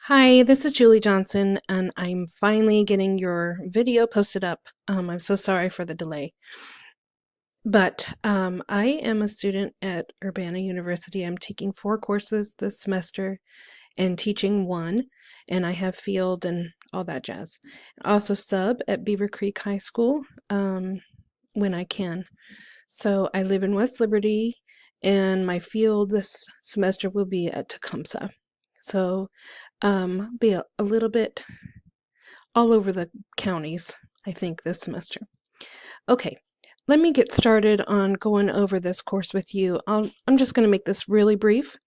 Hi, this is Julie Johnson, and I'm finally getting your video posted up. I'm so sorry for the delay. But I am a student at Urbana University. I'm taking 4 courses this semester and teaching one, and I have field and all that jazz. I also sub at Beaver Creek High School when I can. So I live in West Liberty, and my field this semester will be at Tecumseh. So be a little bit all over the counties, I think, this semester. Okay, let me get started on going over this course with you. I'm just going to make this really brief.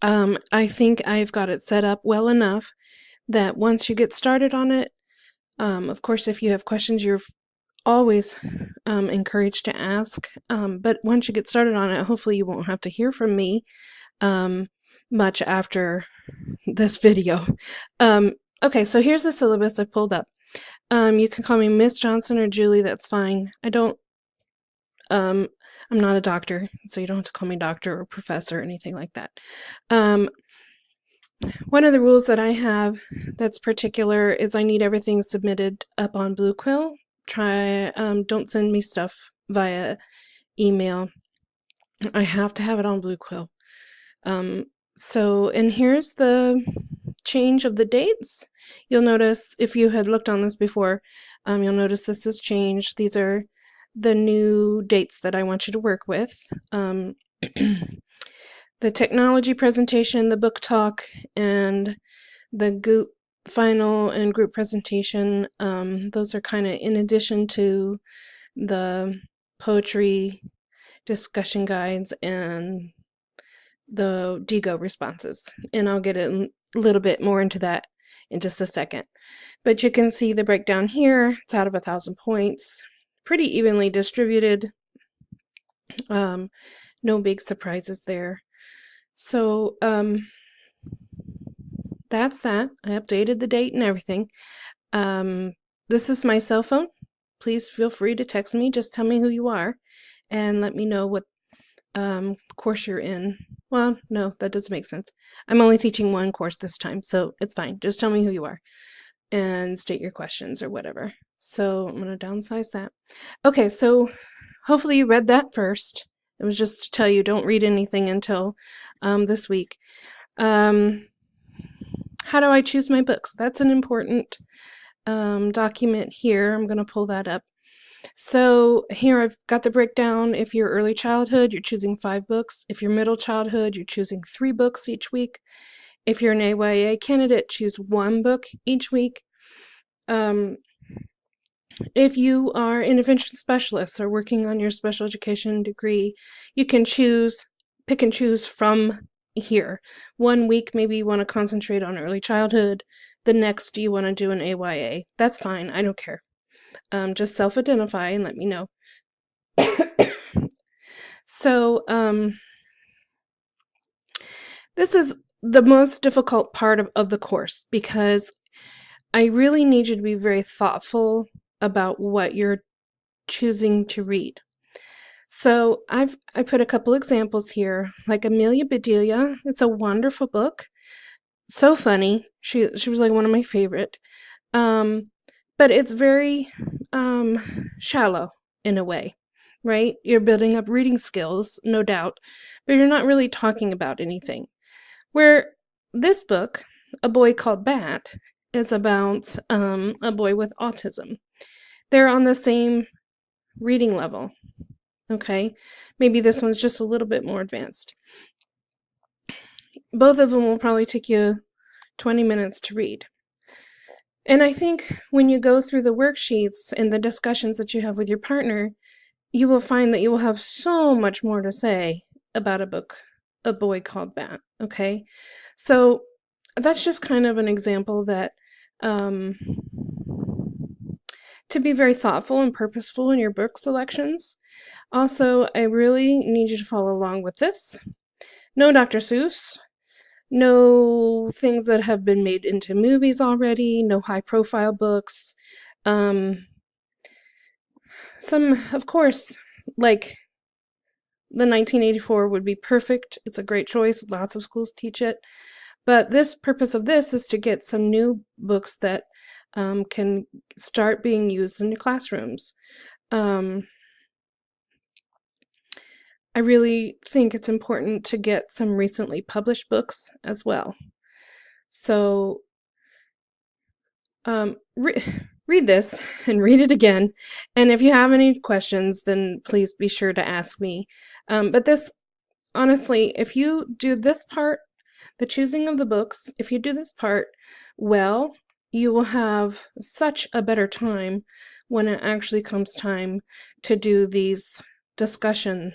I think I've got it set up well enough that once you get started on it, of course, if you have questions, you're always encouraged to ask. But once you get started on it, hopefully you won't have to hear from me much after this video. Okay, so here's the syllabus I've pulled up. You can call me Miss Johnson or Julie, that's fine. I'm not a doctor, so you don't have to call me doctor or professor or anything like that. One of the rules that I have that's particular is I need everything submitted up on Blue Quill. Don't send me stuff via email. I have to have it on Blue Quill. And here's the change of the dates. You'll notice, if you had looked on this before, you'll notice this has changed. These are the new dates that I want you to work with. The technology presentation, the book talk, and the GOOP final and group presentation, those are kind of in addition to the poetry discussion guides and the DIGO responses. And I'll get a little bit more into that in just a second. But you can see the breakdown here. It's out of 1,000 points, pretty evenly distributed. No big surprises there. So that's that. I updated the date and everything. This is my cell phone. Please feel free to text me. Just tell me who you are and let me know what course you're in. Well, no, that doesn't make sense. I'm only teaching one course this time, so it's fine. Just tell me who you are and state your questions or whatever. So I'm going to downsize that. Okay, so hopefully you read that first. It was just to tell you don't read anything until this week. How do I choose my books? That's an important document here. I'm going to pull that up. So here I've got the breakdown. If you're early childhood, you're choosing 5 books. If you're middle childhood, you're choosing 3 books each week. If you're an AYA candidate, choose 1 book each week. If you are intervention specialists or working on your special education degree, you can pick and choose from here. 1 week, maybe you want to concentrate on early childhood. The next, you want to do an AYA. That's fine. I don't care. Just self-identify and let me know. So this is the most difficult part of the course because I really need you to be very thoughtful about what you're choosing to read. So I put a couple examples here, like Amelia Bedelia. It's a wonderful book. So funny. She was like one of my favorite. But it's very shallow in a way, right? You're building up reading skills, no doubt, but you're not really talking about anything. Where this book, A Boy Called Bat, is about a boy with autism. They're on the same reading level, okay? Maybe this one's just a little bit more advanced. Both of them will probably take you 20 minutes to read. And I think when you go through the worksheets and the discussions that you have with your partner, you will find that you will have so much more to say about a book, A Boy Called Bat, okay? So that's just kind of an example that to be very thoughtful and purposeful in your book selections. Also, I really need you to follow along with this. No Dr. Seuss, no things that have been made into movies already, no high-profile books. Some, of course, like the 1984 would be perfect. It's a great choice. Lots of schools teach it. But this purpose of this is to get some new books that can start being used in your classrooms. I really think it's important to get some recently published books as well. So read this and read it again. And if you have any questions, then please be sure to ask me. But this, honestly, if you do this part, the choosing of the books, if you do this part well, you will have such a better time when it actually comes time to do these discussion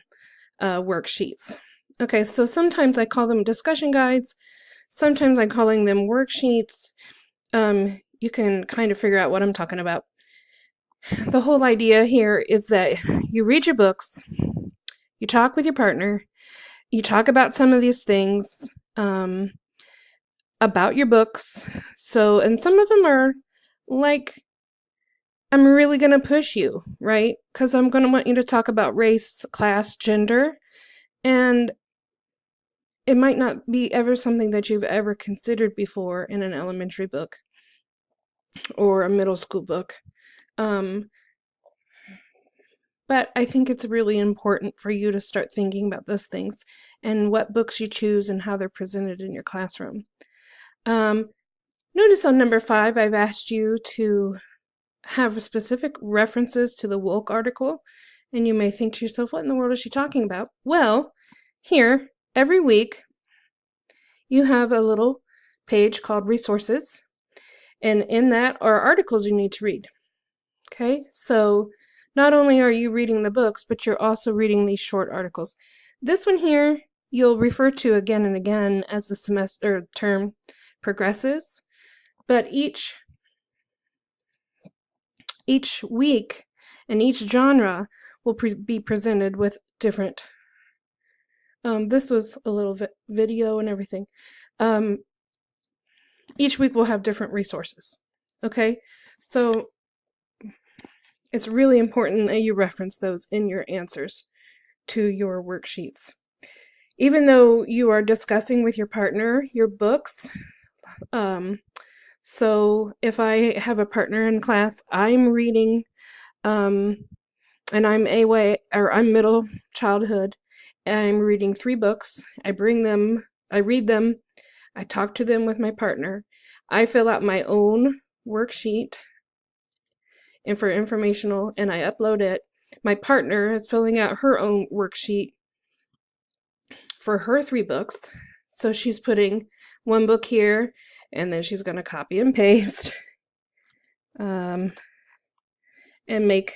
worksheets. Okay, so sometimes I call them discussion guides, sometimes I'm calling them worksheets. You can kind of figure out what I'm talking about. The whole idea here is that you read your books, you talk with your partner, you talk about some of these things about your books. So, and some of them are like, I'm really going to push you, right? Because I'm going to want you to talk about race, class, gender, and it might not be ever something that you've ever considered before in an elementary book or a middle school book. But I think it's really important for you to start thinking about those things and what books you choose and how they're presented in your classroom. Notice on number 5, I've asked you to have specific references to the woke article, and you may think to yourself, what in the world is she talking about? Well, here, every week, you have a little page called resources, and in that are articles you need to read. Okay, so not only are you reading the books, but you're also reading these short articles. This one here, you'll refer to again and again as the semester term progresses, but each week and each genre will be presented with different, this was a little video and everything. Each week will have different resources, okay? So it's really important that you reference those in your answers to your worksheets. Even though you are discussing with your partner your books, so if I have a partner in class, I'm reading, and I'm I'm middle childhood, I'm reading 3 books. I read them, I talk to them with my partner. I fill out my own worksheet and for informational, and I upload it. My partner is filling out her own worksheet for her 3 books. So she's putting one book here, and then she's going to copy and paste and make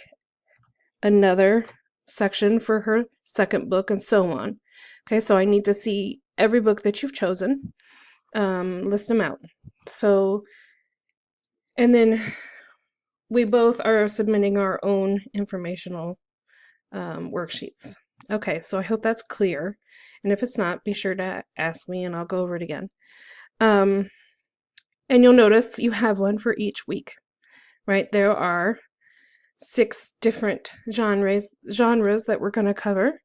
another section for her second book, and so on. Okay, so I need to see every book that you've chosen, list them out. So, and then we both are submitting our own informational worksheets. Okay, so I hope that's clear. And if it's not, be sure to ask me and I'll go over it again. And you'll notice you have one for each week, right? There are 6 different genres that we're going to cover.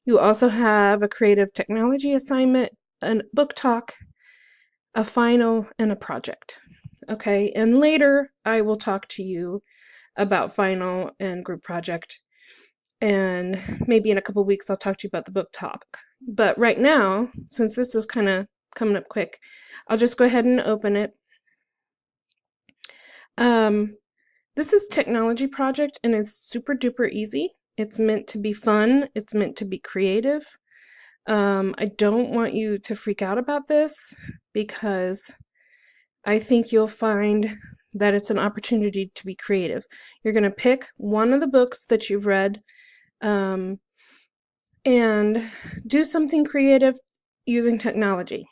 You also have a creative technology assignment, a book talk, a final, and a project. Okay, and later I will talk to you about final and group project, and maybe in a couple weeks I'll talk to you about the book topic. But right now, since this is kind of coming up quick, I'll just go ahead and open it. This is technology project, and it's super duper easy. It's meant to be fun. It's meant to be creative. I don't want you to freak out about this because I think you'll find that it's an opportunity to be creative. You're going to pick one of the books that you've read and do something creative using technology.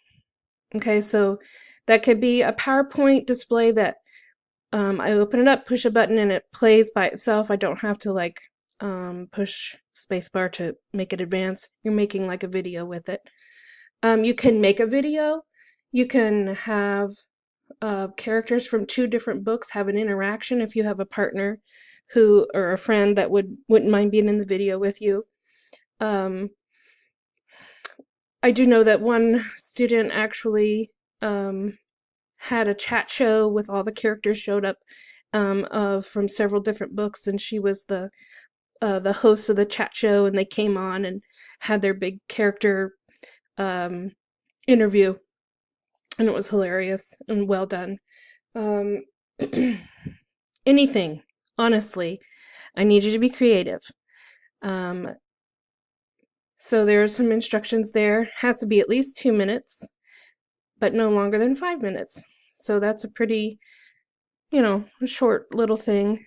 Okay, so that could be a PowerPoint display that I open it up, push a button, and it plays by itself. I don't have to like push spacebar to make it advance. You're making like a video with it. You can make a video. You can have characters from 2 different books have an interaction if you have a partner who or a friend that wouldn't mind being in the video with you. I do know that one student actually had a chat show with all the characters showed up from several different books, and she was the host of the chat show, and they came on and had their big character um, interview, and it was hilarious and well done. Um, anything, honestly, I need you to be creative. So there are some instructions there. Has to be at least 2 minutes, but no longer than 5 minutes. So that's a pretty, short little thing.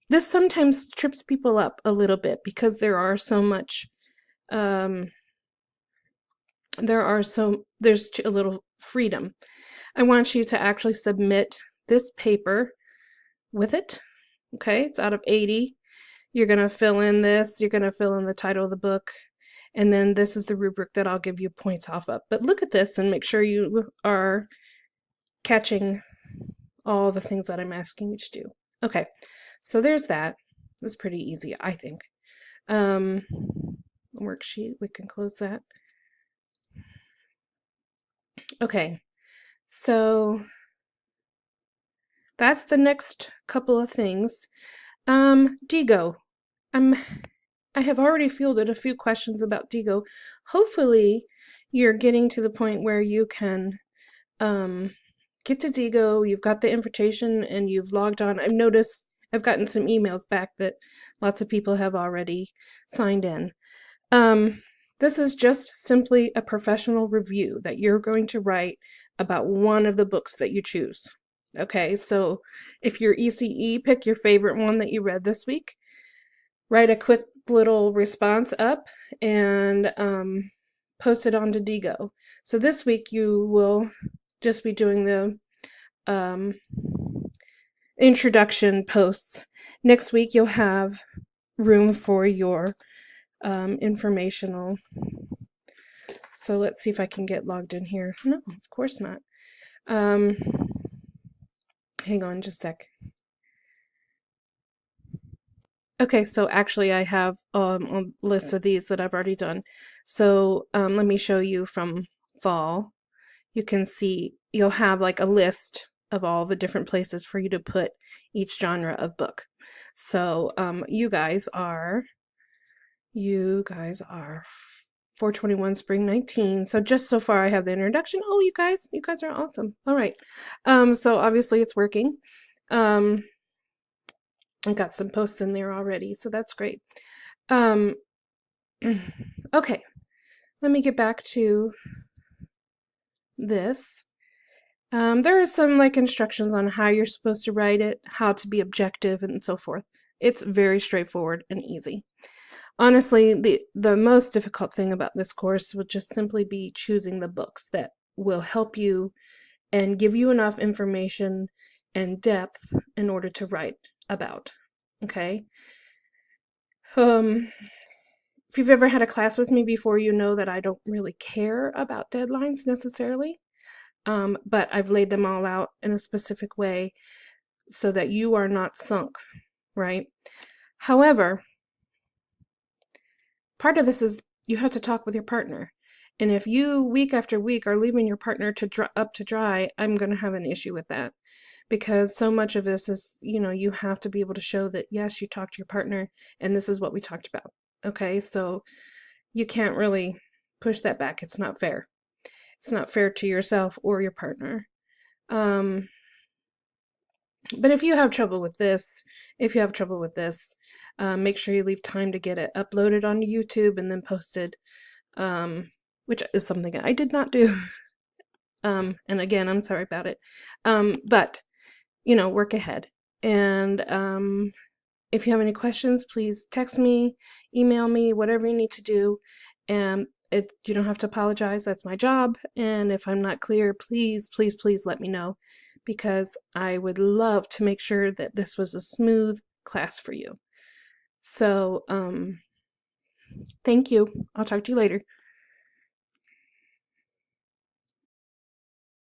This sometimes trips people up a little bit because there's a little freedom. I want you to actually submit this paper with it. Okay, it's out of 80. You're going to fill in this, you're going to fill in the title of the book, and then this is the rubric that I'll give you points off of. But look at this and make sure you are catching all the things that I'm asking you to do. Okay, so there's that. That's pretty easy, I think. Worksheet, we can close that. Okay, so that's the next couple of things. Diigo. I have already fielded a few questions about Diigo. Hopefully, you're getting to the point where you can get to Diigo, you've got the invitation, and you've logged on. I've noticed I've gotten some emails back that lots of people have already signed in. This is just simply a professional review that you're going to write about one of the books that you choose. Okay, so if you're ECE, pick your favorite one that you read this week. Write a quick little response up and post it onto Diigo. So this week you will just be doing the introduction posts. Next week you'll have room for your informational. So let's see if I can get logged in here. No, of course not. Hang on just a sec. Okay, so actually I have a list of these that I've already done. So let me show you from fall. You can see you'll have like a list of all the different places for you to put each genre of book. So you guys are 421 spring 19. So just so far I have the introduction. Oh, you guys are awesome. All right. So obviously it's working. I got some posts in there already, so that's great. Okay, let me get back to this. There are some like instructions on how you're supposed to write it, how to be objective, and so forth. It's very straightforward and easy. Honestly, the most difficult thing about this course would just simply be choosing the books that will help you and give you enough information and depth in order to write about. Okay. If you've ever had a class with me before, you know that I don't really care about deadlines necessarily, but I've laid them all out in a specific way so that you are not sunk, right? However, part of this is you have to talk with your partner. And if you, week after week, are leaving your partner up to dry, I'm going to have an issue with that. Because so much of this is, you have to be able to show that, yes, you talked to your partner, and this is what we talked about. Okay, so you can't really push that back. It's not fair. It's not fair to yourself or your partner. But if you have trouble with this, make sure you leave time to get it uploaded onto YouTube and then posted, which is something I did not do. And again, I'm sorry about it. But work ahead. And if you have any questions, please text me, email me, whatever you need to do. And you don't have to apologize. That's my job. And if I'm not clear, please, please, please let me know, because I would love to make sure that this was a smooth class for you. So thank you. I'll talk to you later.